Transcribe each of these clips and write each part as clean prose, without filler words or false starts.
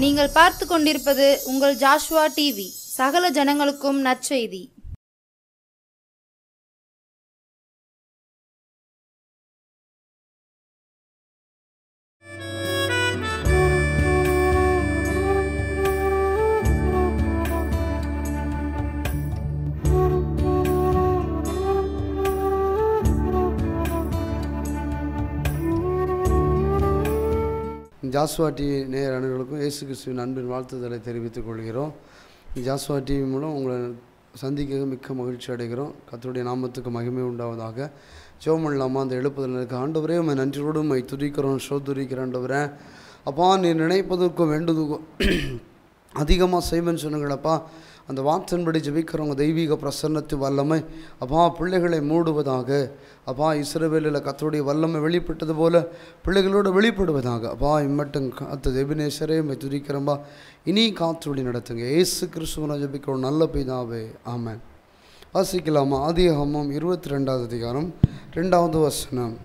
நீங்கள் பார்த்து கொண்டிருப்பது உங்கள் ஜாஷ்வா டிவி. சகல ஜனங்களுக்கும் நற்செய்தி. ஜாஸ்வா டிவி நேயர் அனைவருக்கும் இயேசு கிறிஸ்துவின் அன்பின் வாழ்த்துதலை தெரிவித்துக் கொள்கிறோம். ஜாஸ்வா டிவி மூலம் உங்களை சந்திக்க மிக்க மகிழ்ச்சி அடைகிறோம். கர்த்தருடைய நாமத்துக்கு மகிமை உண்டாவதாக. ஜெபம் பண்ணலாமா? அந்த எழுப்புதலுக்கு ஆண்டவரே உம்மை நன்றியோடு உம்மை துதிக்கிறோம், சோதரிக்கிற ஆண்டவரே. அப்பா, நீ நினைப்பதற்கும் வேண்டுவதற்கும் அதிகமாக செய்வேன்னு சொன்னீங்களப்பா. அந்த வார்த்தையின்படி ஜெபிக்கிறவங்க தெய்வீக பிரசன்னத்து வல்லமை அப்பா பிள்ளைகளை மூடுவதாக. அப்பா, இஸ்ரவேலில் கர்த்தருடைய வல்லமை வெளிப்பட்டது போல பிள்ளைகளோடு வெளிப்படுவதாக. அப்பா, இம்மட்டும் காத்து எபினேசரே உம்மை துதிக்கிறம்பா. இனி காத்துடி நடத்துங்க. இயேசு கிறிஸ்துவின் ஜெபிக்கிறோம் நல்ல பிதாவே, ஆமென். வாசிக்கலாமா? ஆதியாகமம் 22வது அதிகாரம் 2வது வசனம்.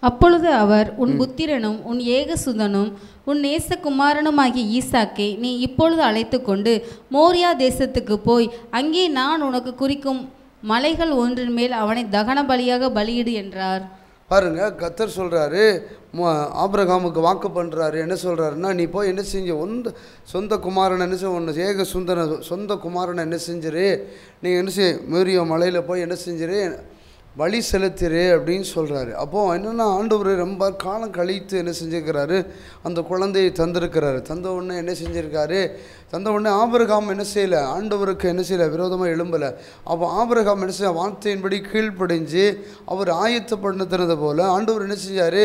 அப்பொழுது அவர், உன் புத்திரனும் உன் ஏகசுதனும் உன் நேசகுமாரனுமாகிய ஈசாக்கை நீ இப்பொழுது அழைத்து கொண்டு மோரியா தேசத்துக்கு போய் அங்கே நான் உனக்கு குறிக்கும் மலைகள் ஒன்றின் மேல் அவனை தகன பலியாக பலியிடு என்றார். பாருங்க, கர்த்தர் சொல்கிறாரு, ஆபிரகாமுக்கு வாக்கு பண்ணுறாரு. என்ன சொல்கிறாருன்னா, நீ போய் என்ன செஞ்ச சொந்த குமாரனை என்ன செஞ்ச ஒன்று ஏக சுந்தர சொந்த குமாரனை என்ன செஞ்சிரு, நீ என்ன செய் மோரியா மலையில் போய் என்ன செஞ்சிரு, வழி செலுத்திரு அப்படின்னு சொல்கிறாரு. அப்போது என்னென்னா, ஆண்டவர் ரொம்ப காலம் கழித்து என்ன செஞ்சுருக்கிறாரு, அந்த குழந்தையை தந்திருக்கிறாரு. தந்த உடனே என்ன செஞ்சுருக்காரு, தந்த உடனே ஆபிரகாம் என்ன செய்யலை, ஆண்டவருக்கு என்ன செய்யலை, விரோதமாக எழும்பலை. அப்போ ஆபிரகாம் என்ன செய்ய, வார்த்தையின்படி கீழ்ப்படிஞ்சு அவர் ஆயத்தப்படுத்தினது போல் ஆண்டவர் என்ன செஞ்சார்,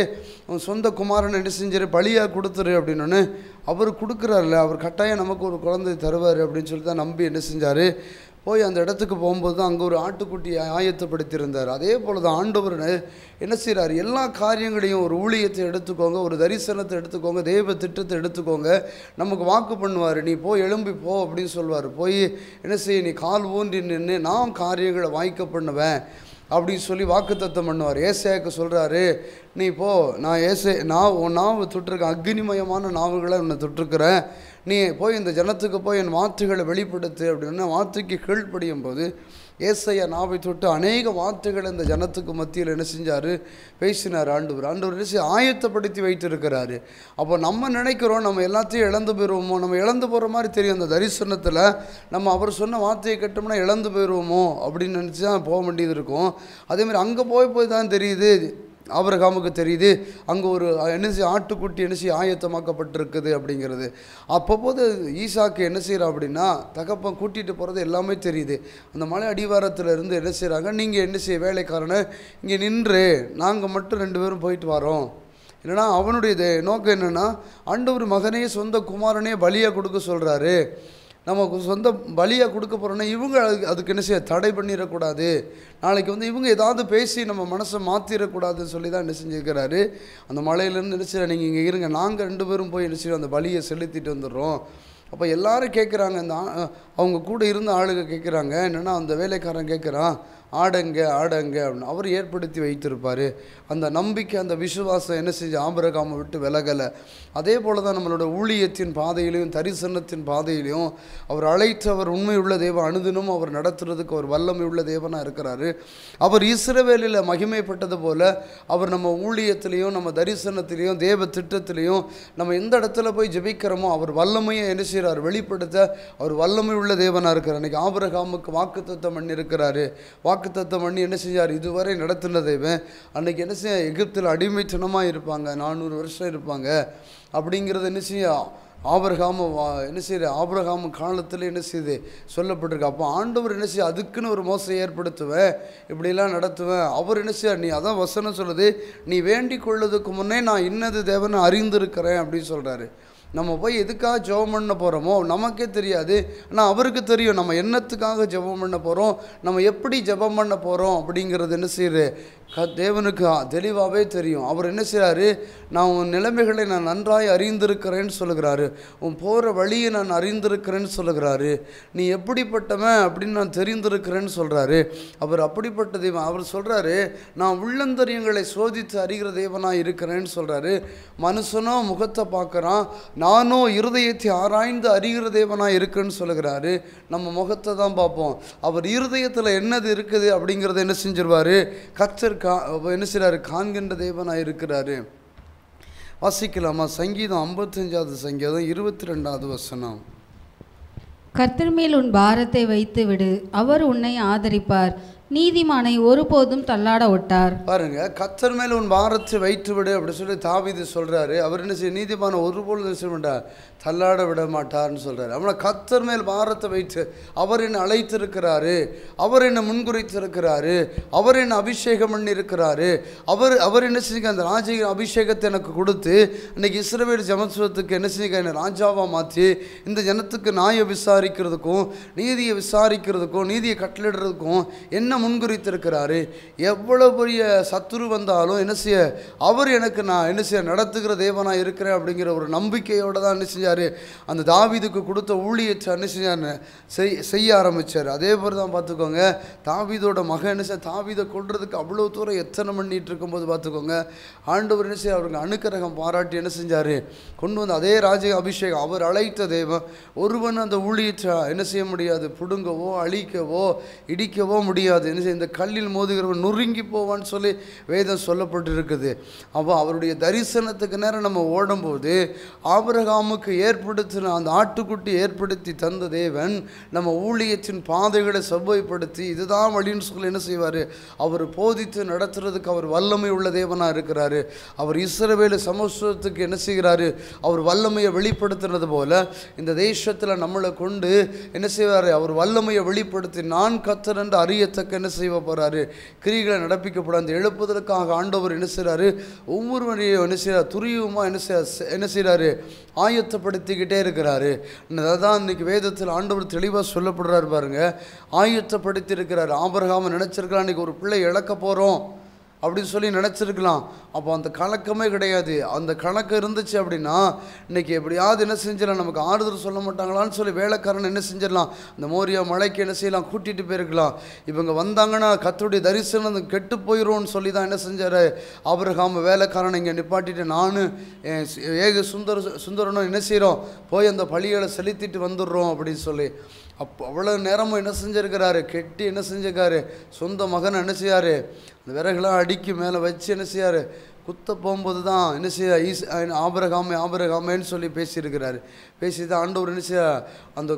அவன் சொந்த குமாரனை என்ன செஞ்சார், பலியாக கொடுத்துரு அப்படின்னு அவர் கொடுக்குறாருல. அவர் கட்டாயம் நமக்கு ஒரு குழந்தை தருவார் அப்படின்னு சொல்லி தான் நம்பி என்ன செஞ்சார், போய் அந்த இடத்துக்கு போகும்போது தான் அங்கே ஒரு ஆட்டுக்குட்டியை ஆயத்தப்படுத்தியிருந்தார். அதே போல் தான் ஆண்டவர் என்ன செய்கிறார், எல்லா காரியங்களையும் ஒரு ஊழியத்தை எடுத்துக்கோங்க, ஒரு தரிசனத்தை எடுத்துக்கோங்க, தெய்வ திட்டத்தை எடுத்துக்கோங்க, நமக்கு வாக்கு பண்ணுவார். நீ போய் எழும்பி போ அப்படின்னு சொல்லுவார். போய் என்ன செய்ய, நீ கால் ஊன்றி நின்று நான் காரியங்களை வாய்க்க பண்ணுவேன் அப்படின்னு சொல்லி வாக்குத்தத்தம் பண்ணுவார். ஏசாயாக்கு சொல்கிறாரு, நீ போ, நான் உன் நாவை தொட்டிருக்கேன், அக்னிமயமான நாவுகளை உன்னை தொட்டிருக்கிறேன், நீ போய் இந்த ஜனத்துக்கு போய் என் வார்த்தைகளை வெளிப்படுத்து அப்படின்னு வார்த்தைக்கு கீழ்ப்படியும் போது ஏசாயா நாவை தொட்டு அநேக வார்த்தைகளை இந்த ஜனத்துக்கு மத்தியில் என்ன செஞ்சார், பேசினார். ஆண்டவர் என்ன செய்ய ஆயத்தப்படுத்தி வைத்திருக்கிறாரு. அப்போ நம்ம நினைக்கிறோம் நம்ம எல்லாத்தையும் இழந்து போயிடுவோமோ, நம்ம இழந்து போகிற மாதிரி தெரியும். அந்த தரிசனத்தில் நம்ம அவர் சொன்ன வார்த்தையை கேட்டோம்னா இழந்து போயிடுவோமோ அப்படின்னு நினச்சி தான் போக வேண்டியது இருக்கும். அதேமாதிரி அங்கே போய் தான் தெரியுது, ஆபிரகாமுக்கு தெரியுது, அங்கே ஒரு என்ன செய்ய ஆட்டுக்குட்டி என்ன செய்ய ஆயத்தமாக்கப்பட்டிருக்குது அப்படிங்கிறது. அப்போது ஈசாக்கு என்ன செய்கிறா அப்படின்னா, தகப்பன் கூட்டிகிட்டு போகிறது எல்லாமே தெரியுது. அந்த மலை அடிவாரத்தில் இருந்து என்ன செய்கிறாங்க, நீங்கள் என்ன செய்ய வேலைக்காரனை இங்கே நின்று நாங்கள் மட்டும் 2 பேரும் போயிட்டு வரோம். என்னென்னா அவனுடைய நோக்கம் என்னென்னா, ஆண்டவர் மகனே சொந்த குமாரனே பலியாக கொடுக்க சொல்கிறாரு. நம்ம சொந்த பலியாக கொடுக்க போகிறோன்னா இவங்க அதுக்கு என்ன செய்ய தடை பண்ணிடக்கூடாது, நாளைக்கு இவங்க ஏதாவது பேசி நம்ம மனசை மாற்றிடக்கூடாதுன்னு சொல்லி தான் என்ன செஞ்சுருக்கிறாரு. அந்த மலையிலேருந்து என்ன செய்ய, நீங்கள் இங்கே இருங்க, நாங்கள் 2 பேரும் போய் என்ன செய்வோம், அந்த பலியை செலுத்திட்டு வந்துடுறோம். அப்போ எல்லோரும் கேட்குறாங்க, அந்த அவங்க கூட இருந்த ஆளுங்க கேட்குறாங்க, என்னென்னா அந்த வேலைக்காரன் கேட்குறான், ஆடங்க அப்படின்னு அவர் ஏற்படுத்தி வைத்திருப்பார். அந்த நம்பிக்கை அந்த விசுவாசம் என்ன செஞ்சு ஆபிரகாமை விட்டு விலகலை. அதே போல் தான் நம்மளோட ஊழியத்தின் பாதையிலையும் தரிசனத்தின் பாதையிலையும் அவர் அழைத்தவர் உண்மையுள்ள தேவன், அனுதினம் அவர் நடத்துறதுக்கு அவர் வல்லமை உள்ள தேவனாக இருக்கிறாரு. அவர் இஸ்ரவேலில் மகிமைப்பட்டது போல் அவர் நம்ம ஊழியத்திலையும் நம்ம தரிசனத்திலையும் தேவ திட்டத்திலையும் நம்ம எந்த இடத்துல போய் ஜெபிக்கிறோமோ அவர் வல்லமையை என்ன செய்கிறார், வெளிப்படுத்த அவர் வல்லமை உள்ள தேவனாக இருக்கிறார். அன்றைக்கி ஆபிரகாமுக்கு வாக்குத்தத்தம் பண்ணி இருக்கிறாரு. வாக்குத்தத்தம் பண்ணி என்ன செஞ்சார், இதுவரை நடத்தின தேவன். அன்றைக்கி என்ன செய்ய, எகிப்தில் அடிமைத்தனமாக இருப்பாங்க, 400 வருஷம் இருப்பாங்க அப்படிங்கிறது என்ன செய்ய ஆபிரகாம என்ன செய்யுது, ஆபிரகாம காலத்தில் என்ன செய்யுது சொல்லப்பட்டிருக்கு. அப்போ ஆண்டவர் என்ன செய்ய, அதுக்குன்னு ஒரு மோசை ஏற்படுத்துவேன், இப்படிலாம் நடத்துவேன். அவர் என்ன செய்ய, நீ அதான் வசனம் சொல்லுது, நீ வேண்டிக் கொள்வதுக்கு முன்னே நான் இன்னது தேவனை அறிந்திருக்கிறேன் அப்படின்னு சொல்கிறாரு. நம்ம போய் எதுக்காக ஜெபம் பண்ண போகிறோமோ நமக்கே தெரியாது, ஆனால் அவருக்கு தெரியும் நம்ம என்னத்துக்காக ஜெபம் பண்ண போகிறோம், நம்ம எப்படி ஜெபம் பண்ண போகிறோம் அப்படிங்கிறது என்ன செய்யுது தேவனுக்கு தெளிவாகவே தெரியும். அவர் என்ன செய்கிறாரு, நான் உன் நிலைமைகளை நான் நன்றாய் அறிந்திருக்கிறேன்னு சொல்லுகிறாரு. உன் போகிற வழியை நான் அறிந்திருக்கிறேன்னு சொல்லுகிறாரு. நீ எப்படிப்பட்டவன் அப்படின்னு நான் தெரிந்திருக்கிறேன்னு சொல்கிறாரு. அவர் அப்படிப்பட்ட தெய்வம். அவர் சொல்கிறாரு, நான் உள்ளந்தரியங்களை சோதித்து அறிகிற தேவனாக இருக்கிறேன்னு சொல்கிறாரு. மனுஷனோ முகத்தை பார்க்குறான், நானோ இருதயத்தை ஆராய்ந்து அறிகிற தேவனாக இருக்குன்னு சொல்லுகிறாரு. நம்ம முகத்தை தான் பார்ப்போம். அவர் இருதயத்தில் என்னது இருக்குது அப்படிங்கிறத என்ன செஞ்சிருவார், கர்த்தர் என்ன செய்கிறாரு, காண்கின்ற தேவனாக இருக்கிறாரு. வாசிக்கலாமா? சங்கீதம் 55வது சங்கீதம் 22வது வசனம். கர்த்தர் மேல் உன் பாரத்தை வைத்து விடு, அவர் உன்னை ஆதரிப்பார், நீதிமானை ஒருபோதும் தள்ளாட ஒட்டார். பாருங்க, கர்த்தர் மேல் உன் பாரத்தை வைத்து விடு அப்படி சொல்லி தாவீது சொல்றாரு. அவர் என்ன செய்ய, நீதிமான ஒருபோதும் என்ன செய்ய மாட்டார், தள்ளாட விட மாட்டார்னு சொல்றாரு. அவனை கர்த்தர் மேல் பாரத்தை வைத்து, அவர் என்னை அழைத்திருக்கிறாரு, அவர் என்னை முன்குறித்திருக்கிறாரு, அவர் என்னை அபிஷேகம் பண்ணி இருக்கிறாரு, அவர் என்ன செஞ்சு அந்த ராஜ அபிஷேகத்தை எனக்கு கொடுத்து இன்னைக்கு இஸ்ரவேல் ஜனத்துக்கு என்ன செஞ்சு என்னை ராஜாவாக மாற்றி இந்த ஜனத்துக்கு நியாயம் விசாரிக்கிறதுக்கும் நீதியை விசாரிக்கிறதுக்கும் நீதியை கட்டளிடுறதுக்கும் என்ன முன்குறித்திருக்கிறாரு. எவ்வளோ பெரிய சத்துரு வந்தாலும் என்ன செய்ய, அவர் எனக்கு நான் என்ன செய்ய நடத்துகிற தேவனாக இருக்கிறேன் அப்படிங்கிற ஒரு நம்பிக்கையோடு தான் என்ன செஞ்சார், அந்த தாவீதுக்கு கொடுத்த ஊழியத்தை என்ன செஞ்சார், செய்ய ஆரம்பித்தார். அதே போல் தான் பார்த்துக்கோங்க, தாவீதோட மகன் என்ன செய்ய, தாவீதை கொள்றதுக்கு அவ்வளோ தூரம் எத்தனை பண்ணிட்டு இருக்கும்போது பார்த்துக்கோங்க, ஆண்டவர் என்ன செய்ய அவருக்கு அனுக்கிரகம் பாராட்டி என்ன செஞ்சார், கொண்டு வந்து அதே ராஜ அபிஷேகம். அவர் அழைத்த தேவன் ஒருவன் அந்த ஊழியத்தை என்ன செய்ய முடியாது, பிடுங்கவோ அழிக்கவோ இடிக்கவோ முடியாது. என்ன செய்ய, இந்த கல்லில் மோதுகிறவன் நொறுங்கி போவான்னு சொல்லி வேதம் சொல்லப்பட்டு இருக்குது. அப்போ அவருடைய தரிசனத்துக்கு நேரம் நம்ம ஓடும்போது ஆபிரகாமுக்கு ஏற்படுத்தின அந்த ஆட்டுக்குட்டி ஏற்படுத்தி தந்த தேவன் நம்ம ஊழியத்தின் பாதைகளை செவ்வாய்ப்படுத்தி இதுதான் வழின்னு சொல்லி என்ன செய்வார், அவர் போதித்து நடத்துறதுக்கு அவர் வல்லமை உள்ள தேவனாக இருக்கிறாரு. அவர் இஸ்ரவேல் சமூகத்துக்கு என்ன செய்கிறாரு, அவர் வல்லமையை வெளிப்படுத்துறது போல இந்த தேசத்தில் நம்மளை கொண்டு என்ன செய்வார், அவர் வல்லமையை வெளிப்படுத்தி நான் கர்த்தர் என்று அறியத்தக்க என்ன செய்ய போகிறாரு, கிரிகளை நடப்பிக்கப்படும். அந்த எழுப்புதலுக்காக ஆண்டவர் என்ன செய்கிறாரு, ஒவ்வொருவரையும் என்ன செய்கிறார், துரியமாக என்ன செய்கிறாரு, ஆயத்தப்படுத்திக்கிட்டே இருக்கிறாரு. அதான் இன்னைக்கு வேதத்தில் ஆண்டவர் தெளிவாக சொல்லப்படுறாரு பாருங்க, ஆயத்தப்படுத்தி இருக்கிறார். ஆபிரகாம் நினைச்சிருக்கலாம் இன்றைக்கி ஒரு பிள்ளை இழக்க போகிறோம் அப்படின்னு சொல்லி நினச்சிருக்கலாம். அப்போ அந்த கணக்கமே கிடையாது. அந்த கணக்கு இருந்துச்சு அப்படின்னா இன்றைக்கி எப்படியாவது என்ன செஞ்சிடலாம், நமக்கு ஆறுதல் சொல்ல மாட்டாங்களான்னு சொல்லி வேலைக்காரன் என்ன செஞ்சிடலாம், அந்த மோரியா மலைக்கு என்ன செய்யலாம், கூட்டிகிட்டு போயிருக்கலாம். இவங்க வந்தாங்கன்னா கர்த்தருடைய தரிசனம் கெட்டு போயிடும்னு சொல்லி தான் என்ன செஞ்சார் ஆபிரகாம், வேலைக்காரனை இங்கே நிப்பாட்டிட்டு நானும் ஏக சுந்தரனும் என்ன செய்கிறோம், போய் அந்த பலிகளை செலுத்திட்டு வந்துடுறோம் அப்படின்னு சொல்லி. அப்போ அவ்வளோ நேரமும் என்ன செஞ்சுருக்கிறாரு, கெட்டி என்ன செஞ்சுருக்காரு, சொந்த மகனை என்ன செய்யார், அந்த விறகுலாம் அடுக்கி மேலே வச்சு என்ன செய்யார், குத்த போகும்போது தான் என்ன செய்ய ஆபிரகாமேன்னு சொல்லி பேசியிருக்கிறாரு. பேசி தான் ஆண்டவர் என்ன செய்ய அந்த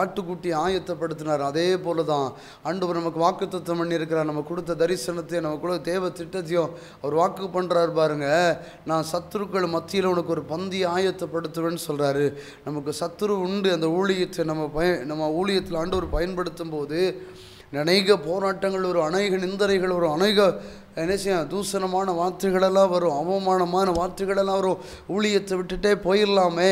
ஆட்டுக்குட்டி ஆயத்தப்படுத்தினார். அதே போல தான் ஆண்டவர் நமக்கு வாக்குத்தத்தம் பண்ணியிருக்கிறார். நம்ம கொடுத்த தரிசனத்தையும் நம்ம கொடுத்த தேவ திட்டத்தையும் அவர் வாக்கு பண்ணுறாரு பாருங்க. நான் சத்துருக்கள் மத்தியில் உனக்கு ஒரு பந்தி ஆயத்தப்படுத்துவேன்னு சொல்கிறாரு. நமக்கு சத்துரு உண்டு. அந்த ஊழியத்தை நம்ம ஊழியத்தில் ஆண்டவர் பயன்படுத்தும் போது அநேக போராட்டங்கள் வரும், அநேக நிந்தனைகள் வரும், அநேக என்ன செய்ய தூசணமான வார்த்தைகளெல்லாம் வரும், அவமானமான வார்த்தைகளெல்லாம் வரும். ஊழியத்தை விட்டுட்டே போயிடலாமே,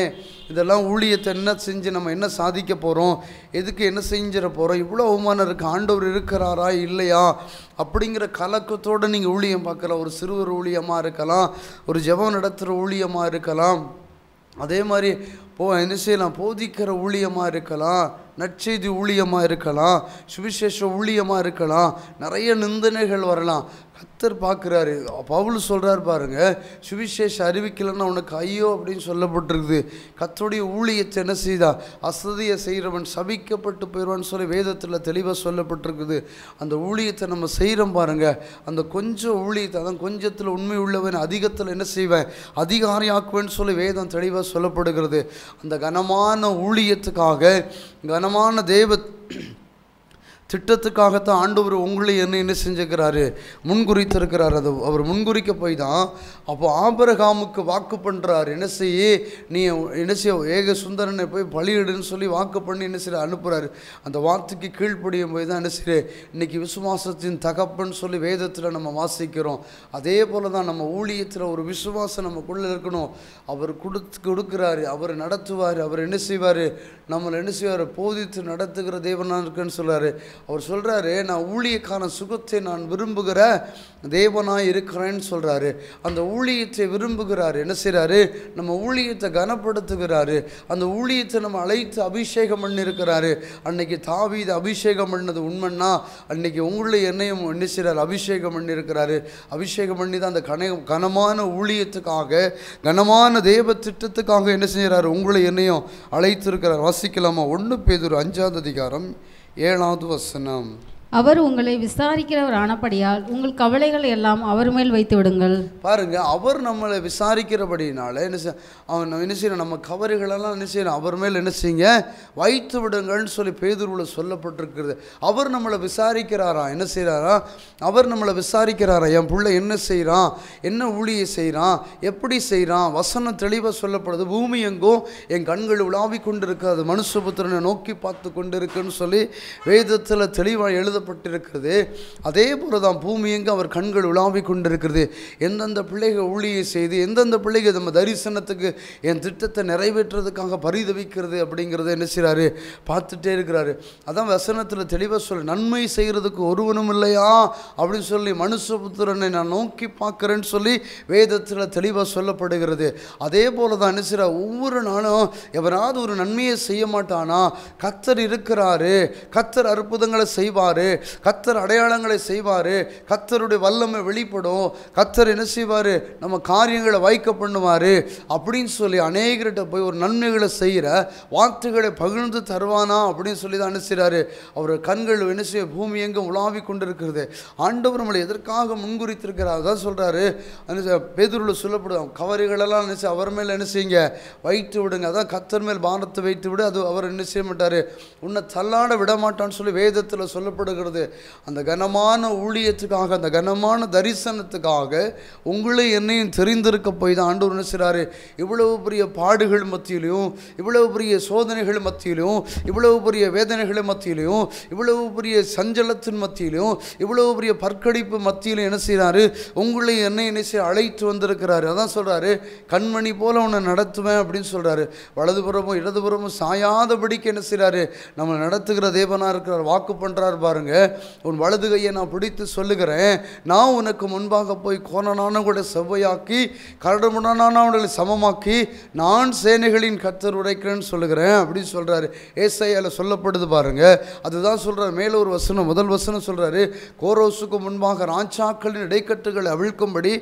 இதெல்லாம் ஊழியத்தை என்ன செஞ்சு நம்ம என்ன சாதிக்க போகிறோம், எதுக்கு என்ன செஞ்சிட போகிறோம், இவ்வளோ அவமானம் இருக்குது, ஆண்டவர் இருக்கிறாரா இல்லையா அப்படிங்கிற கலக்கத்தோடு நீங்கள் ஊழியம் பார்க்கலாம். ஒரு சிறுவர் ஊழியமாக இருக்கலாம், ஒரு ஜெபம் நடத்துகிற ஊழியமாக இருக்கலாம், அதே மாதிரி என்ன செய்யலாம், போதிக்கிற ஊழியமாக இருக்கலாம், நற்செய்தி ஊழியமாக இருக்கலாம், சுவிசேஷ ஊழியமாக இருக்கலாம். நிறைய நிந்தனைகள் வரலாம். கர்த்தர் பார்க்குறாரு. பவுல் சொல்கிறார் பாருங்க, சுவிசேஷ அறிவிக்கலைன்னா உனக்கு ஐயோ அப்படின்னு சொல்லப்பட்டிருக்குது. கர்த்தருடைய ஊழியத்தை என்ன செய்தா, அசதியை செய்கிறவன் சபிக்கப்பட்டு போயிடுவான்னு சொல்லி வேதத்தில் தெளிவாக சொல்லப்பட்டிருக்குது. அந்த ஊழியத்தை நம்ம செய்கிறோம் பாருங்கள். அந்த கொஞ்சம் ஊழியத்தை, அதான் கொஞ்சத்தில் உண்மை உள்ளவன் அதிகத்தில் என்ன செய்வேன், அதிகாரியாக்குவேன்னு சொல்லி வேதம் தெளிவாக சொல்லப்படுகிறது. அந்த கனமான ஊழியத்துக்காக, கனமான தேவ திட்டத்துக்காகத்தான் ஆண்டவர் உங்களை என்ன செஞ்சுக்கிறாரு, முன்குறித்திருக்கிறார். அது அவர் முன்குறிக்க போய் தான் அப்போ ஆபிரகாமுக்கு வாக்கு பண்ணுறாரு. என்ன செய்ய, நீ என்ன செய்ய, ஏக சுந்தரனை போய் பலியிடுன்னு சொல்லி வாக்கு பண்ணி என்ன செய்ய அனுப்புகிறாரு. அந்த வார்த்தைக்கு கீழ்ப்படியும் போய் தான் என்ன செய்ய இன்றைக்கி விசுவாசத்தின் தகப்பன்னு சொல்லி வேதத்தில் நம்ம வாசிக்கிறோம். அதே போல் தான் நம்ம ஊழியத்தில் ஒரு விசுவாசம் நமக்குள்ளே இருக்கணும். அவர் கொடுக்குறாரு, அவர் நடத்துவார், அவர் என்ன செய்வார், நம்மளை என்ன செய்வார், போதித்து நடத்துகிற தேவனாக இருக்குன்னு சொல்கிறாரு. அவர் சொல்கிறாரு, நான் ஊழியக்காரன் சுகத்தை நான் விரும்புகிற தேவனாய் இருக்கிறேன்னு சொல்கிறாரு. அந்த ஊழியத்தை விரும்புகிறாரு. என்ன செய்கிறாரு? நம்ம ஊழியத்தை கனப்படுத்துகிறாரு. அந்த ஊழியத்தை நம்ம அழைத்து அபிஷேகம் பண்ணியிருக்கிறாரு. அன்னைக்கு தாவீது அபிஷேகம் பண்ணது உண்மைன்னா அன்னைக்கு உங்களை என்னையும் என்ன செய்கிறார்? அபிஷேகம் பண்ணியிருக்கிறாரு. அபிஷேகம் பண்ணி தான் அந்த கனமான ஊழியத்துக்காக, கனமான தேவ திட்டத்துக்காக என்ன செய்கிறார்? உங்களை என்னையும் அழைத்திருக்கிறார். வாசிக்கலாமா? 1 பேதுரு 5ஆம் அதிகாரம் 7ஆவது வசனம். அவர் உங்களை விசாரிக்கிறவர் ஆனபடியால் உங்கள் கவலைகளை எல்லாம் அவர் மேல் வைத்து விடுங்கள். பாருங்க, அவர் நம்மளை விசாரிக்கிறபடினால அவன் என்ன செய்யணும்? நம்ம கவலைகளெல்லாம் என்ன செய்யணும்? அவர் மேல் என்ன செய்யுங்க? வைத்து விடுங்கள்னு சொல்லி பேதுருவில் சொல்லப்பட்டிருக்கிறது. அவர் நம்மளை விசாரிக்கிறாரா? என்ன செய்கிறாரா? அவர் நம்மளை விசாரிக்கிறாரா? என் பிள்ளை என்ன செய்கிறான்? என்ன ஊழியை செய்கிறான்? எப்படி செய்கிறான்? வசனம் தெளிவாக சொல்லப்படுது. பூமி எங்கும் என் கண்கள் உலாவி கொண்டு இருக்காது, மனுஷபுத்திரனை நோக்கி பார்த்து கொண்டு இருக்குன்னு சொல்லி வேதத்தில் தெளிவாக எழுதப்பட்டிருக்கிறது. அதே போல தான் பூமி எங்கு அவர் கண்கள் உலாவி கொண்டிருக்கிறது. எந்தெந்த பிள்ளைகள் ஊழியை செய்து, எந்தெந்த பிள்ளைகள் நம்ம தரிசனத்துக்கு என் திட்டத்தை நிறைவேற்றுறதுக்காக பரிதவிக்கிறது அப்படிங்கிறத என்ன செய்கிறாரு? பார்த்துட்டே இருக்கிறாரு. அதான் வசனத்தில் தெளிவாக சொல்ல, நன்மை செய்கிறதுக்கு ஒருவனும் இல்லையா அப்படின்னு சொல்லி மனுஷபுத்திரனை நான் நோக்கி பார்க்குறேன்னு சொல்லி வேதத்தில் தெளிவாக சொல்லப்படுகிறது. அதே போல தான் என்ன செய்கிறார்? ஒவ்வொரு நாளும் எவராவது ஒரு நன்மையை செய்ய மாட்டானா? கர்த்தர் இருக்கிறாரு, கர்த்தர் அற்புதங்களை செய்வார், கர்த்தர் அடையாளங்களை செய்வார், கர்த்தருடைய வல்லமை வெளிப்படும், கர்த்தர் என்ன செய்வார்? நம்ம காரியங்களை வைக்க பண்ணுவார் அப்படின்னு சொல்லி அநேகர்கிட்ட போய் ஒரு நன்மைகளை செய்கிற வார்த்தைகளை பகிர்ந்து தருவானா அப்படின்னு சொல்லி தான் என்ன செய்கிறாரு? அவர் கண்கள் என்ன செய்ய பூமி எங்கும் உலாவி கொண்டிருக்கிறது. ஆண்டவர் நம்மளை எதற்காக முன்குறித்திருக்கிறார்? அதான் சொல்கிறாரு, பேதுருவில் சொல்லப்படுது, கவலைகளெல்லாம் என்ன செய்ய அவர் மேல் என்ன செய்யுங்க? வைத்து விடுங்க. அதான் கர்த்தர் மேல் பாரத்தை வைத்து விடு, அது அவர் என்ன செய்ய மாட்டார்? உன்னை தள்ளாட விட மாட்டான்னு சொல்லி வேதத்தில் சொல்லப்படுகிறது. அந்த கனமான ஊழியத்துக்காக, அந்த கனமான தரிசனத்துக்காக உங்களை என்னையும் தெரிந்திருக்க போய் தான் ஆண்டவர் என்ன செய்கிறாரு? இவ்வளவு பெரிய பாடுகள் மத்தியிலையும், இவ்வளவு பெரிய சோதனைகள் மத்தியிலையும், இவ்வளவு பெரிய வேதனைகள் மத்தியிலையும், இவ்வளவு பெரிய சஞ்சலத்தின் மத்தியிலையும், இவ்வளவு பெரிய பற்கடிப்பு மத்தியிலும் என்ன செய்கிறாரு? உங்களை என்னை என்ன செய்ய அழைத்து வந்திருக்கிறாரு. அதான் சொல்கிறாரு, கண்மணி போல உன்னை நடத்துவேன் அப்படின்னு சொல்கிறாரு. வலதுபுறமும் இடதுபுறமும் சாயாதபடிக்கு என்ன செய்கிறாரு? நம்ம நடத்துகிற தேவனாக இருக்கிறார். வாக்கு பண்ணுறார் பாருங்க, உன் வலது கையை நான் பிடித்து சொல்லுகிறேன், நான் உனக்கு முன்பாக போய் கோணனான கூட செவ்வையாக்கி கரடுமுரடானவர்களை சமமாக்கி நான் சேனைகளின் கர்த்தர் உரைக்கிறேன்னு சொல்லுகிறேன் அப்படின்னு சொல்கிறாரு. ஏசாயால சொல்லப்படுது பாருங்க. அதுதான் சொல்கிறார். மேலே ஒரு வசனம், முதல் வசனம் சொல்கிறாரு, கோரோசுக்கு முன்பாக ராஜாக்களின் இடைக்கட்டுகளை அவிழ்க்கும்படி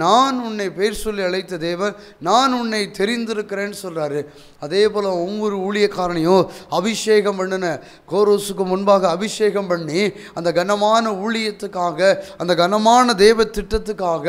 நான் உன்னை பேர் சொல்லி அழைத்த தேவன், நான் உன்னை தெரிந்திருக்கிறேன்னு சொல்கிறாரு. அதே போல் ஒவ்வொரு ஊழியக்காரனையும் அபிஷேகம் பண்ணின கோரோசுக்கு முன்பாக அபிஷேகம் பண்ணி அந்த கனமான ஊழியத்துக்காக, அந்த கனமான தேவ திட்டத்துக்காக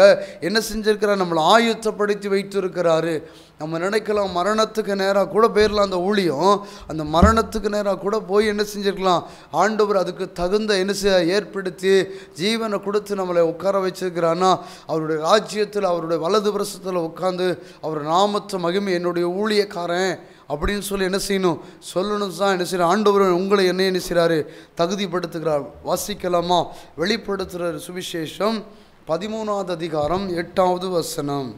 என்ன செஞ்சிருக்கிறார்? நம்மளை ஆயத்தப்படுத்தி வைத்திருக்கிறாரு. நம்ம நினைக்கலாம் மரணத்துக்கு நேராக கூட போயிடலாம் அந்த ஊழியம், அந்த மரணத்துக்கு நேராக கூட போய் என்ன செஞ்சுருக்கலாம்? ஆண்டவர் அதுக்கு தகுந்த என்ன ஏற்படுத்தி ஜீவனை கொடுத்து நம்மளை உட்கார வச்சிருக்கிறான்னா, அவருடைய ராஜ்யத்தில் அவருடைய வலது பிரசத்தில் உட்காந்து அவர் நாமத்தை மகிமை என்னுடைய ஊழியக்காரன் அப்படின்னு சொல்லி என்ன செய்யணும்? சொல்லணும் தான். என்ன செய்யணும்? ஆண்டவர் உங்களை என்ன செய்கிறாரு? தகுதிப்படுத்துகிறார். வாசிக்கலாமா? வெளிப்படுத்துகிற சுவிசேஷம் 13ஆவது அதிகாரம் 8ஆவது வசனம்.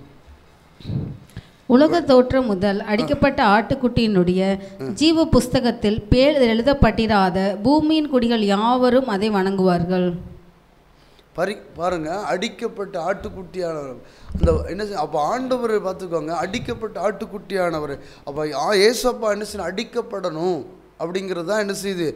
உலக தோற்றம் முதல் அடிக்கப்பட்ட ஆட்டுக்குட்டியினுடைய ஜீவ புஸ்தகத்தில் பேர் எழுதப்பட்டிராத பூமியின் குடிகள் யாவரும் அதை வணங்குவார்கள். பாருங்க, அடிக்கப்பட்ட ஆட்டுக்குட்டியானவர் அந்த என்ன அப்போ ஆண்டவர் பார்த்துக்கோங்க, அடிக்கப்பட்ட ஆட்டுக்குட்டியானவர். அப்போ ஏசப்பா என்ன செய்யணும்? அடிக்கப்படணும் அப்படிங்கிறது தான் என்ன செய்யுது?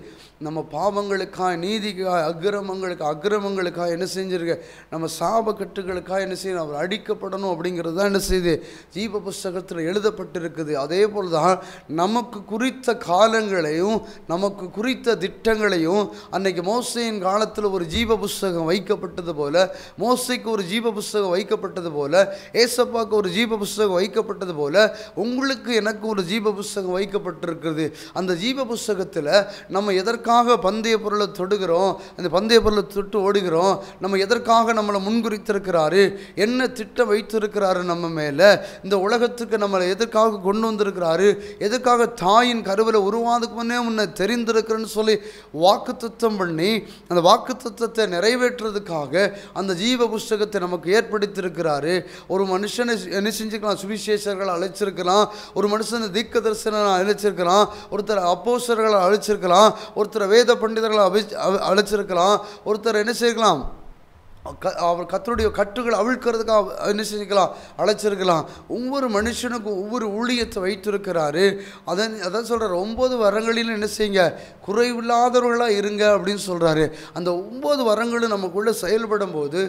நம்ம பாவங்களுக்காக, நீதிக்காக, அக்கிரமங்களுக்காக என்ன செஞ்சிருக்க, நம்ம சாபக்கட்டுகளுக்காக என்ன செய்யணும்? அவர் அடிக்கப்படணும் அப்படிங்கிறது தான் என்ன செய்யுது? ஜீவ புஸ்தகத்தில் எழுதப்பட்டிருக்குது. அதே போல் தான் நமக்கு குறித்த காலங்களையும் நமக்கு குறித்த திட்டங்களையும் அன்னைக்கு மோசையின் காலத்தில் ஒரு ஜீவ புஸ்தகம் வைக்கப்பட்டது போல, மோசைக்கு ஒரு ஜீவ புஸ்தகம் வைக்கப்பட்டது போல, ஏசப்பாவுக்கு ஒரு ஜீவ புஸ்தகம் வைக்கப்பட்டது போல, உங்களுக்கு எனக்கு ஒரு ஜீவ புஸ்தகம் வைக்கப்பட்டிருக்கிறது. அந்த ஜீவ புஸ்தகத்தில் நம்ம எதற்காக பந்தய பொருளை தொடுகிறோம், அந்த பந்தய பொருளை தொட்டு ஓடுகிறோம், நம்ம எதற்காக நம்மளை முன்குறித்திருக்கிறாரு, என்ன திட்டம் வைத்திருக்கிறாரு நம்ம மேலே, இந்த உலகத்துக்கு நம்மளை எதற்காக கொண்டு வந்திருக்கிறாரு, எதற்காக தாயின் கருவில் உருவாதுக்கு முன்னே முன்ன தெரிந்திருக்கிறேன்னு சொல்லி வாக்குத்தத்தம் பண்ணி அந்த வாக்குத்தத்தத்தை நிறைவேற்றுறதுக்காக அந்த ஜீவ புஸ்தகத்தை நமக்கு ஏற்படுத்தியிருக்கிறாரு. ஒரு மனுஷனை என்ன செஞ்சுக்கலாம்? சுவிசேஷர்கள் அழைச்சிருக்கலாம், ஒரு மனுஷனை தீர்க்க தரிசனம் அழைச்சிருக்கலாம், ஒருத்தர் அப்போஸ்தலர் அப்போஸ்தலர்களை அழைச்சிருக்கலாம், ஒருத்தரை வேத பண்டிதர்களை அழைச்சிருக்கலாம், ஒருத்தர் என்ன செய்யலாம், அவர் கர்த்தருடைய கட்டுகளை அவிழ்க்கிறதுக்காக என்ன செஞ்சுக்கலாம், அழைச்சிருக்கலாம். ஒவ்வொரு மனுஷனுக்கும் ஒவ்வொரு ஊழியத்தை வைத்திருக்கிறாரு. அதான் சொல்கிறார், 9 வரங்களிலும் என்ன செய்யுங்க, குறைவில்லாதவர்களாக இருங்க அப்படின்னு சொல்கிறாரு. அந்த 9 வரங்களும் நமக்குள்ளே செயல்படும் போது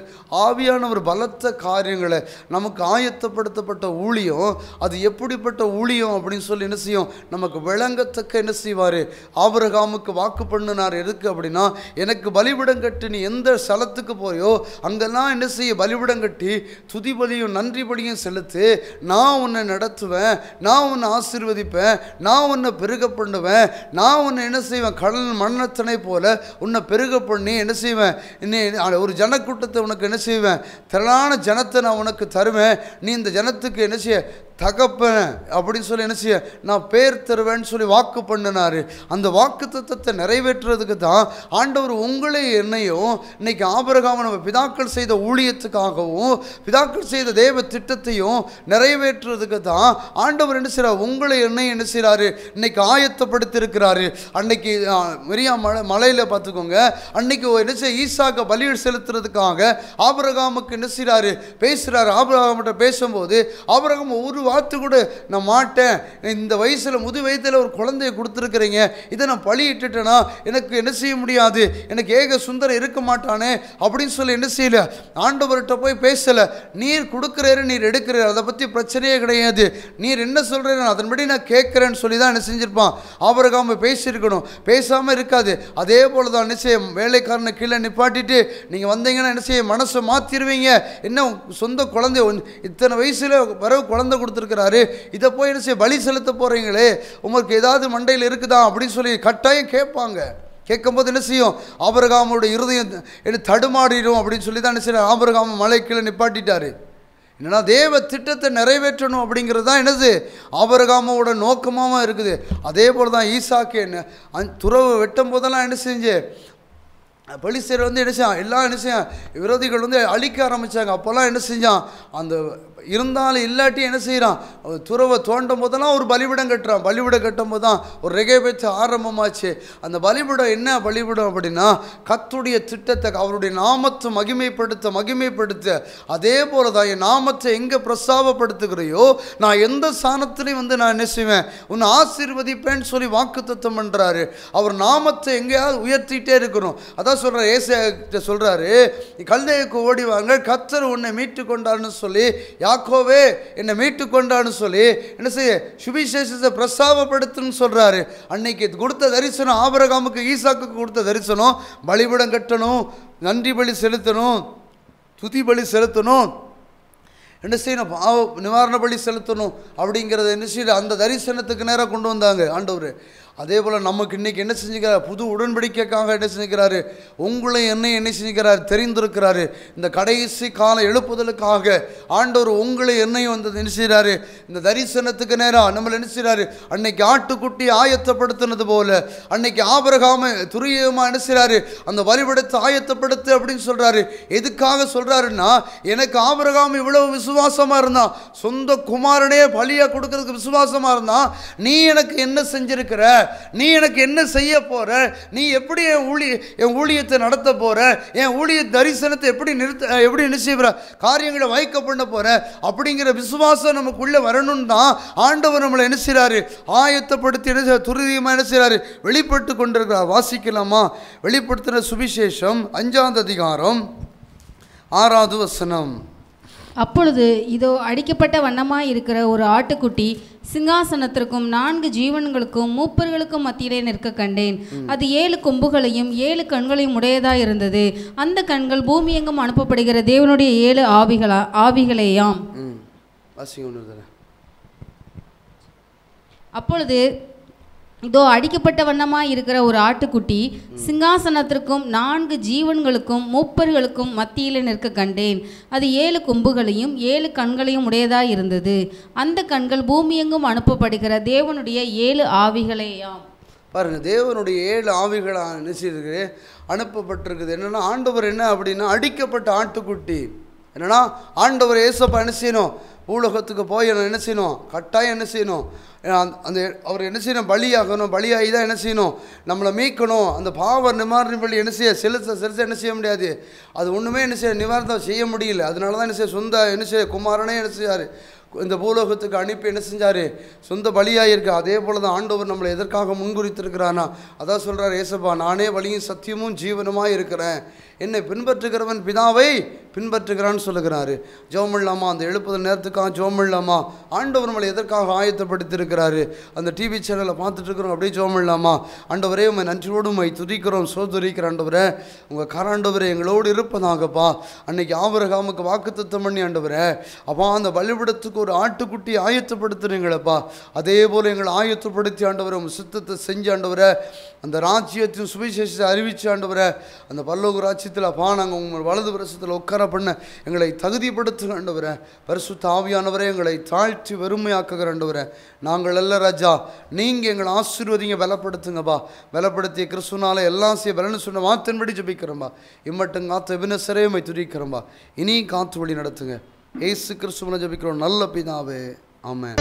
ஆவியானவர் பலத்த காரியங்களை நமக்கு ஆயத்தப்படுத்தப்பட்ட ஊழியம், அது எப்படிப்பட்ட ஊழியம் அப்படின்னு சொல்லி என்ன செய்யும், நமக்கு விளங்கத்தக்க என்ன செய்வார். ஆபிரகாமுக்கு வாக்கு பண்ணினார். எதுக்கு அப்படின்னா, எனக்கு பலிபீடம் கட்டி நீ எந்த ஸ்தலத்துக்கு போயோ அங்கெல்லாம் என்ன செய்ய, பலிபீடம் கட்டி துதி பலியும் நன்றி பலியும் செலுத்து, நான் உன்னை நடத்துவேன், நான் உன்னை ஆசீர்வதிப்பேன், நான் உன்னை பெருக பண்ணுவேன், நான் உன்னை என்ன செய்வேன், கடல் மண்ணத்தனை போல உன்னை பெருக பண்ணி என்ன செய்வேன், இன்னும் ஒரு ஜனக்கூட்டத்தை உனக்கு என்ன செய்வேன், திரளான ஜனத்தை நான் உனக்கு தருவேன், நீ இந்த ஜனத்துக்கு என்ன செய்ய, தகப்பன் அப்படின்னு சொல்லி என்ன செய்ய, நான் பேர் தருவேன்னு சொல்லி வாக்கு பண்ணினார். அந்த வாக்கு தத்தத்தை நிறைவேற்றுறதுக்கு தான் ஆண்டவர் உங்களை என்னையும் இன்னைக்கு ஆபிரகாம் நம்ம பிதாக்கள் செய்த ஊழியத்துக்காகவும் பிதாக்கள் செய்த தேவ திட்டத்தையும் நிறைவேற்றுறதுக்கு தான் ஆண்டவர் என்ன செய்கிறார், உங்களை என்னையும் என்ன செய்கிறாரு, இன்னைக்கு ஆயத்தப்படுத்தி இருக்கிறாரு. அன்னைக்கு மிரியா மலையில் பார்த்துக்கோங்க, அன்னைக்கு என்ன செய்ய, ஈசாக்க பலி செலுத்துறதுக்காக ஆபிரகாமுக்கு என்ன செய்கிறாரு, பேசுகிறாரு. ஆபிரகாம்கிட்ட பேசும்போது ஆபிரகாம் ஒரு வார்த்தை கூட நான் மாட்டேன், இந்த வயசில் முது வயதில் ஒரு குழந்தையை கொடுத்துருக்குறீங்க, இதை நான் பழியிட்டுட்டேன்னா எனக்கு என்ன செய்ய முடியாது, எனக்கு ஏக சுந்தரம் இருக்க மாட்டானே அப்படின்னு சொல்லி என்ன செய்யல, ஆண்டவர்கிட்ட போய் பேசலை. நீர் கொடுக்குறாரு, நீர் எடுக்கிறார், அதை பற்றி பிரச்சனையே கிடையாது, நீர் என்ன சொல்கிறேன் அதன்படி நான் கேட்குறேன்னு சொல்லி தான் என்ன செஞ்சுருப்பான். ஆபிரகாம் பேசியிருக்கணும், பேசாமல் இருக்காது. அதே போல் தான் என்ன செய்ய, வேலைக்காரனை கீழே நிப்பாட்டிட்டு நீங்கள் வந்தீங்கன்னா என்ன செய்ய, மனசை மாற்றிடுவீங்க. என்ன சொந்த குழந்தை இத்தனை வயசில் வரவு குழந்தை கொடுத்துருக்கிறாரு, இதை போய் என்ன செய்ய, பலி செலுத்த போகிறீங்களே, உங்களுக்கு ஏதாவது மண்டையில் இருக்குதா அப்படின்னு சொல்லி கட்டாயம் கேட்பாங்க. கேட்கும்போது என்ன செய்யும், ஆபிரகாமோட இருதயம் என்ன தடுமாறிடும் அப்படின்னு சொல்லி தான் என்ன செய்ய, ஆபிரகாம் மலை கீழே நிப்பாட்டிட்டாரு. என்னன்னா தேவ திட்டத்தை நிறைவேற்றணும் அப்படிங்கிறது தான் என்னது, ஆபிரகாமோட நோக்கமாக இருக்குது. அதே போல் தான் ஈசாக்கு என்ன துறவு வெட்டும் போதெல்லாம் என்ன செஞ்சு, பலிஸ்தர் என்ன செய்யான், எல்லாம் என்ன செய்யான், விரோதிகள் அழிக்க ஆரம்பித்தாங்க. அப்போல்லாம் என்ன செஞ்சான், அந்த இருந்தாலும் இல்லாட்டி என்ன செய்கிறான், துறவை தோண்டும் போதெல்லாம் ஒரு பலிபீடம் கட்டுறான். பலிபீடம் கட்டும் போது தான் ஒரு ரெகேபேச்சு ஆரம்பமாச்சு. அந்த பலிபீடம் என்ன பலிபீடம் அப்படின்னா, கர்த்தருடைய திட்டத்தை அவருடைய நாமத்தை மகிமைப்படுத்த அதே போல தான் என் நாமத்தை எங்கே பிரஸ்தாபப்படுத்துகிறையோ நான் எந்த ஸ்தானத்திலையும் நான் என்ன செய்வேன், உன்னை ஆசீர்வதிப்பேன்னு சொல்லி வாக்குத்தத்தம் பண்ணுறாரு. அவர் நாமத்தை எங்கேயாவது உயர்த்திட்டே இருக்கணும். அதான் சொல்கிறார், ஏசாயா சொல்கிறாரு, கல்தேயுக்கு ஓடி வாங்க, கர்த்தர் உன்னை மீட்டு கொண்டார்னு சொல்லி, யாக்கோவே என்னை மீட்டு கொண்டான்னு சொல்லி என்ன செய்ய, சுவிசேஷத்தை பிரஸ்தாபப்படுத்துன்னு சொல்கிறாரு. அன்னைக்கு கொடுத்த தரிசனம், ஆபிரகாமுக்கு ஈசாக்குக்கு கொடுத்த தரிசனம், பலிபீடம் கட்டணும், நன்றி பலி செலுத்தணும், துதி பலி செலுத்தணும், என்ன செய்யணும், பாவ நிவாரண பலி செலுத்தணும் அப்படிங்கிறத என்ன செய்ய, அந்த தரிசனத்துக்கு நேராக கொண்டு வந்தாங்க ஆண்டவர். அதே போல் நமக்கு இன்றைக்கி என்ன செஞ்சுக்கிறார், புது உடன்படிக்கைக்காக என்ன செஞ்சுக்கிறாரு, உங்களை என்ன செஞ்சுக்கிறார், தெரிந்திருக்கிறாரு. இந்த கடைசி கால எழுப்புதலுக்காக ஆண்டவர் உங்களை என்னையும் என்ன செய்கிறாரு, இந்த தரிசனத்துக்கு நேராக நம்மளை என்ன செய்கிறாரு, அன்னைக்கு ஆட்டுக்குட்டி ஆயத்தப்படுத்தினது போல அன்னைக்கு ஆபிரகாமை துரியமாக என்ன செய்கிறாரு, அந்த பலிபீடத்தை ஆயத்தப்படுத்து அப்படின்னு சொல்கிறாரு. எதுக்காக சொல்கிறாருன்னா, எனக்கு ஆபிரகாம் இவ்வளவு விசுவாசமாக இருந்தான், சொந்த குமாரனே பலியாக கொடுக்கறதுக்கு விசுவாசமாக இருந்தான், நீ எனக்கு என்ன செஞ்சிருக்கிற, நீ எனக்கு என்ன செய்ய போற, நீ எப்படி என் ஊழியத்தை நடத்த போற, என் ஊழிய தரிசனத்தை எப்படி என்ன செய்ய காரியங்களை வைக்க பண்ண போற அப்படிங்கிற விசுவாசம் நமக்குள்ள வரணும் தான் ஆண்டவர் நம்மளை என்ன செய்றாரு, ஆயத்தப்படுத்தி என்ன துரிதமா என்ன செய்றாரு, வெளிப்பட்டு கொண்டிருக்கிறார். வாசிக்கலாமா? வெளிப்படுத்தின சுவிசேஷம் 5ஆம் அதிகாரம் 6வது வசனம். அப்பொழுது இதோ அடிக்கப்பட்ட வண்ணமாய் இருக்கிற ஒரு ஆட்டுக்குட்டி சிங்காசனத்திற்கும் 4 ஜீவன்களுக்கும் மூப்பர்களுக்கும் மத்தியிலே நிற்க கண்டேன். அது 7 கொம்புகளையும் 7 கண்களையும் உடையதாய் இருந்தது. அந்த கண்கள் பூமி எங்கும் அனுப்பப்படுகிற தேவனுடைய 7 ஆவிகளேயாம். அப்பொழுது இதோ அடிக்கப்பட்ட வண்ணமாய் இருக்கிற ஒரு ஆட்டுக்குட்டி சிங்காசனத்திற்கும் 4 ஜீவன்களுக்கும் மூப்பர்களுக்கும் மத்தியிலே நிற்க கண்டேன். அது 7 கொம்புகளையும் 7 கண்களையும் உடையதாய் இருந்தது. அந்த கண்கள் பூமி எங்கும் அனுப்பப்படுகிற தேவனுடைய 7 ஆவிகளேயாம். பாருங்க, தேவனுடைய 7 ஆவிகளாக நினைச்சிருக்கு அனுப்பப்பட்டிருக்குது. என்னன்னா ஆண்டவர் என்ன அப்படின்னா, அடிக்கப்பட்ட ஆட்டுக்குட்டி என்னன்னா ஆண்டவர் ஏசப்பா என்ன செய்யணும், பூலோகத்துக்கு போய் என்ன செய்யணும்? கட்டாயம் என்ன செய்யணும்? அந்த அவர் என்ன செய்யணும்? பலியாகணும். பலியாகி தான் என்ன செய்யணும்? நம்மளை மீட்கணும். அந்த பாவ நிவாரண பலி என்ன செய்ய செலுத்த என்ன செய்ய முடியாது. அது ஒன்றுமே என்ன செய்ய நிவாரணம் செய்ய முடியல. அதனால தான் என்ன செய்ய சொந்த என்ன செய்ய குமாரனே என்ன செய்யார்? இந்த பூலோகத்துக்கு அனுப்பி என்ன செஞ்சார்? சொந்த பலியாக இருக்கு. அதே போல் தான் ஆண்டவர் நம்மளை எதற்காக முன்குறித்திருக்கிறானா? அதான் சொல்கிறார் ஏசப்பா, நானே வழியும் சத்தியமும் ஜீவனுமாக இருக்கிறேன், என்னை பின்பற்றுகிறவன் பிதாவை பின்பற்றுகிறான்னு சொல்லுகிறாரு. ஜோமில்லாமா அந்த எழுப்புதல் நேரத்துக்காக ஜோமில்லாமா ஆண்டவர் நம்மளை எதற்காக ஆயத்தப்படுத்தியிருக்கிறாரு? அந்த டிவி சேனலை பார்த்துட்டு இருக்கிறோம், அப்படியே ஜோமில்லாமா ஆண்டவரே உண்மை நன்றியோடு உண்மை துதிக்கிறோம், சோதரிக்கிற ஆண்டவரே உங்கள் கராண்டவரே எங்களோடு இருப்பதாகப்பா. அன்னைக்கு ஆபிரகாமுக்கு வாக்குத்தத்தம் பண்ணி ஆண்டவரே அப்பா அந்த பலிபீடத்துக்கு ஒரு ஆட்டுக்குட்டி ஆயத்தப்படுத்துறீங்களப்பா. அதே போல் எங்களை ஆயத்தப்படுத்தி ஆண்டவரை உங்கள் சித்தத்தை செஞ்சு ஆண்டவரை அந்த ராஜ்யத்தின் சுவிசேஷத்தை அறிவிச்சு ஆண்டவரை அந்த பரலோக ராஜ்யத்தில் அப்பா நாங்கள் உங்கள் வலது பிரசத்தில் உட்கார பண்ண எங்களை தகுதிப்படுத்துங்க ஆண்டவரை. பரிசுத்த ஆவியானவரே எங்களை தாழ்த்தி வெறுமையாக்குகிற ஆண்டவரை நாங்கள் அல்ல ராஜா, நீங்கள் எங்களை ஆசீர்வதிங்க, பலப்படுத்துங்கப்பா. பலப்படுத்திய கிறிஸ்துனால எல்லாம் செய்ய பலன்னு சொன்ன வார்த்தையின்படி ஜெபிக்கிறோம்பா. இம்மட்டும் காத்த வினசரேமை துதிக்கிறோம்பா. இனி காத்து வழி நடத்துங்க. இயேசு கிறிஸ்துவின் ஜெபிக்கிறோம் நல்ல பிதாவே, ஆமென்.